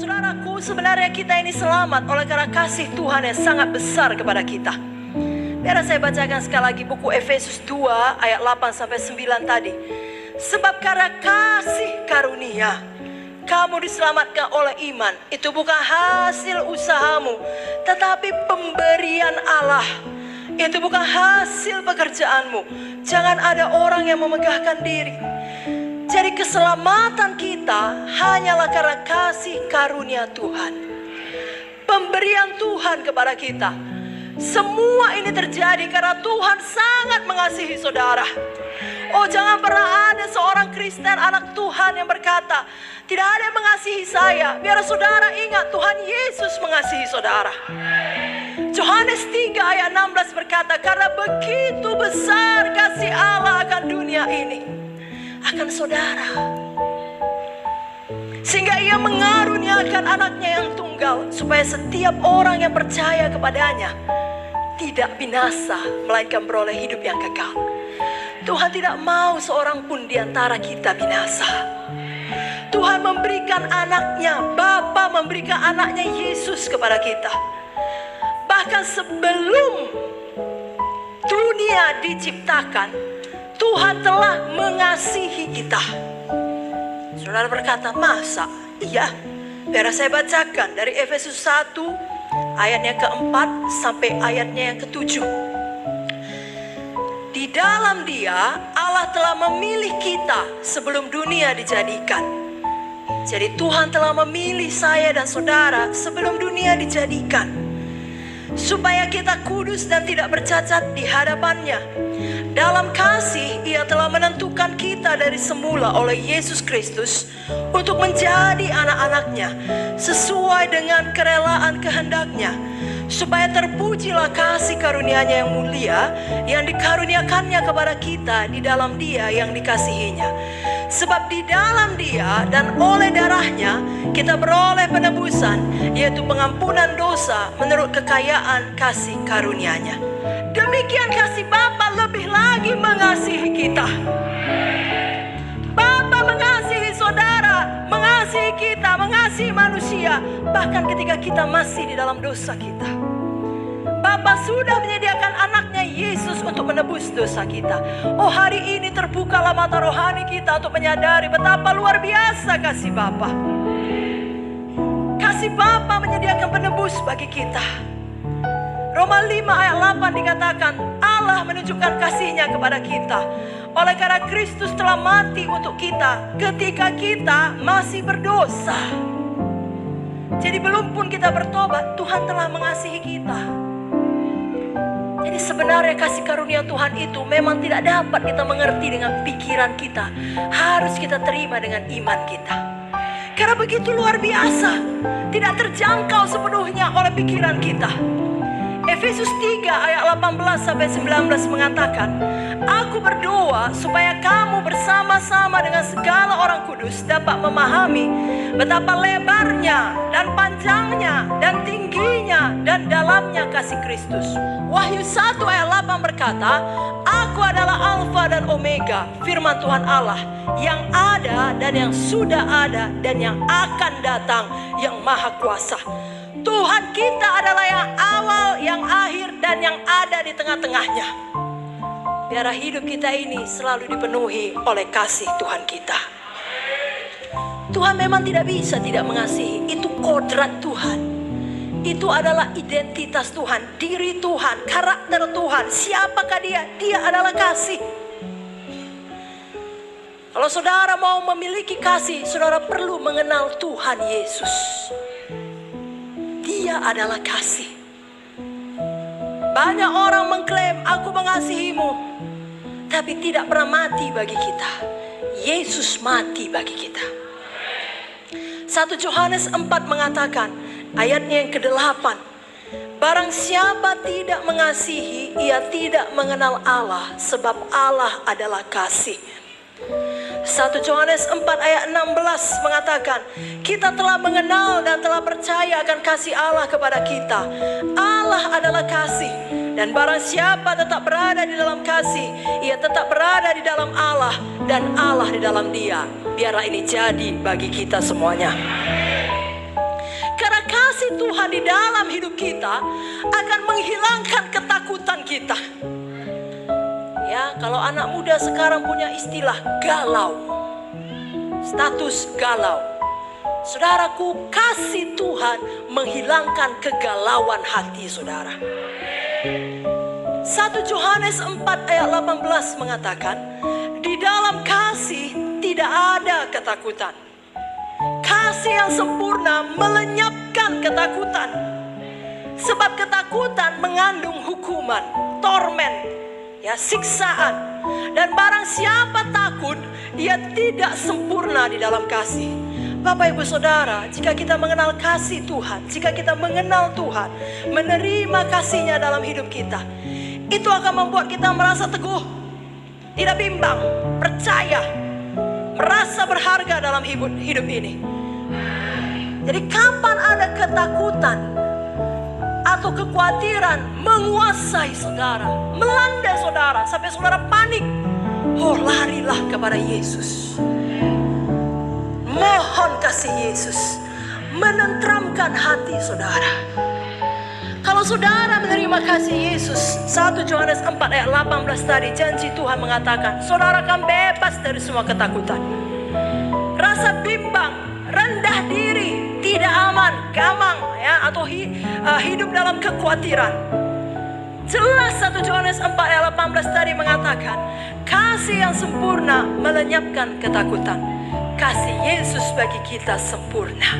Saudaraku, sebenarnya kita ini selamat oleh karena kasih Tuhan yang sangat besar kepada kita. Biar saya bacakan sekali lagi buku Efesus 2 ayat 8-9 tadi. Sebab karena kasih karunia kamu diselamatkan oleh iman. Itu bukan hasil usahamu, tetapi pemberian Allah. Itu bukan hasil pekerjaanmu. Jangan ada orang yang memegahkan diri. Jadi keselamatan kita hanyalah karena kasih karunia Tuhan. Pemberian Tuhan kepada kita. Semua ini terjadi karena Tuhan sangat mengasihi saudara. Oh, jangan pernah ada seorang Kristen anak Tuhan yang berkata, tidak ada yang mengasihi saya. Biar saudara ingat Tuhan Yesus mengasihi saudara. Yohanes 3 ayat 16 berkata, karena begitu besar kasih Allah akan dunia ini, akan saudara, sehingga ia mengaruniakan anaknya yang tunggal, supaya setiap orang yang percaya kepadanya tidak binasa, melainkan beroleh hidup yang kekal. Tuhan tidak mau seorang pun di antara kita binasa. Tuhan memberikan anaknya, Bapa memberikan anaknya Yesus kepada kita. Bahkan sebelum dunia diciptakan, Tuhan telah mengasihi kita. Saudara berkata, masa? Iya. Biar saya bacakan dari Efesus 1 ayatnya keempat sampai ayatnya yang ketujuh. Di dalam Dia Allah telah memilih kita sebelum dunia dijadikan. Jadi Tuhan telah memilih saya dan saudara sebelum dunia dijadikan, supaya kita kudus dan tidak bercacat di hadapannya. Dalam kasih Ia telah menentukan kita dari semula oleh Yesus Kristus untuk menjadi anak-anaknya sesuai dengan kerelaan kehendak-Nya, supaya terpujilah kasih karunia-Nya yang mulia yang dikaruniakannya kepada kita di dalam Dia yang dikasihinya. Sebab di dalam Dia dan oleh darah-Nya kita beroleh penebusan, yaitu pengampunan dosa menurut kekayaan kasih karunia-Nya. Demikian kasih Bapa lebih lagi mengasihi kita. Bapa mengasihi saudara, mengasihi kita, mengasihi manusia, bahkan ketika kita masih di dalam dosa kita. Bapa sudah menyediakan anaknya Yesus untuk menebus dosa kita. Oh, hari ini terbukalah mata rohani kita untuk menyadari betapa luar biasa kasih Bapa. Kasih Bapa menyediakan penebus bagi kita. Roma 5 ayat 8 dikatakan, Allah menunjukkan kasih-Nya kepada kita oleh karena Kristus telah mati untuk kita ketika kita masih berdosa. Jadi belum pun kita bertobat, Tuhan telah mengasihi kita. Jadi sebenarnya kasih karunia Tuhan itu memang tidak dapat kita mengerti dengan pikiran kita. Harus kita terima dengan iman kita. Karena begitu luar biasa, tidak terjangkau sepenuhnya oleh pikiran kita. Efesus 3 ayat 18-19 mengatakan, aku berdoa supaya kamu bersama-sama dengan segala orang kudus dapat memahami betapa lebarnya dan panjangnya dan tingginya dan dalamnya kasih Kristus. Wahyu 1 ayat 8 berkata, aku adalah Alfa dan Omega, firman Tuhan Allah, yang ada dan yang sudah ada dan yang akan datang, yang maha kuasa. Tuhan kita adalah yang awal, yang akhir, dan yang ada di tengah-tengahnya. Biar hidup kita ini selalu dipenuhi oleh kasih Tuhan kita. Tuhan memang tidak bisa tidak mengasihi. Itu kodrat Tuhan. Itu adalah identitas Tuhan, diri Tuhan, karakter Tuhan. Siapakah Dia? Dia adalah kasih. Kalau saudara mau memiliki kasih, saudara perlu mengenal Tuhan Yesus. Dia adalah kasih. Banyak orang mengklaim aku mengasihimu, tapi tidak pernah mati bagi kita. Yesus mati bagi kita. 1 Yohanes 4 mengatakan, ayatnya yang ke-8, barang siapa tidak mengasihi, ia tidak mengenal Allah, sebab Allah adalah kasih. 1 Yohanes 4 ayat 16 mengatakan, kita telah mengenal dan telah percaya akan kasih Allah kepada kita. Allah adalah kasih, dan barang siapa tetap berada di dalam kasih, ia tetap berada di dalam Allah dan Allah di dalam Dia. Biarlah ini jadi bagi kita semuanya. Tuhan di dalam hidup kita akan menghilangkan ketakutan kita. Ya, kalau anak muda sekarang punya istilah galau, status galau. Saudaraku, kasih Tuhan menghilangkan kegalauan hati saudara. 1 Yohanes 4 ayat 18 mengatakan, di dalam kasih tidak ada ketakutan. Kasih yang sempurna melenyapkan ketakutan. Sebab ketakutan mengandung hukuman, torment, ya, siksaan. Dan barang siapa takut, dia tidak sempurna di dalam kasih. Bapak ibu saudara, jika kita mengenal kasih Tuhan, jika kita mengenal Tuhan, menerima kasihnya dalam hidup kita, itu akan membuat kita merasa teguh, tidak bimbang, percaya, merasa berharga dalam hidup ini. Jadi kapan ada ketakutan atau kekhawatiran menguasai saudara, melanda saudara sampai saudara panik, oh larilah kepada Yesus. Mohon kasih Yesus menenteramkan hati saudara. Kalau saudara menerima kasih Yesus, 1 Yohanes 4 ayat 18 tadi, janji Tuhan mengatakan, saudara akan bebas dari semua ketakutan. Rasa bimbang, rendah diri, tidak aman, gamang, ya, atau hidup dalam kekhawatiran. Jelas 1 Yohanes 4 ayat 18 tadi mengatakan, kasih yang sempurna melenyapkan ketakutan. Kasih Yesus bagi kita sempurna.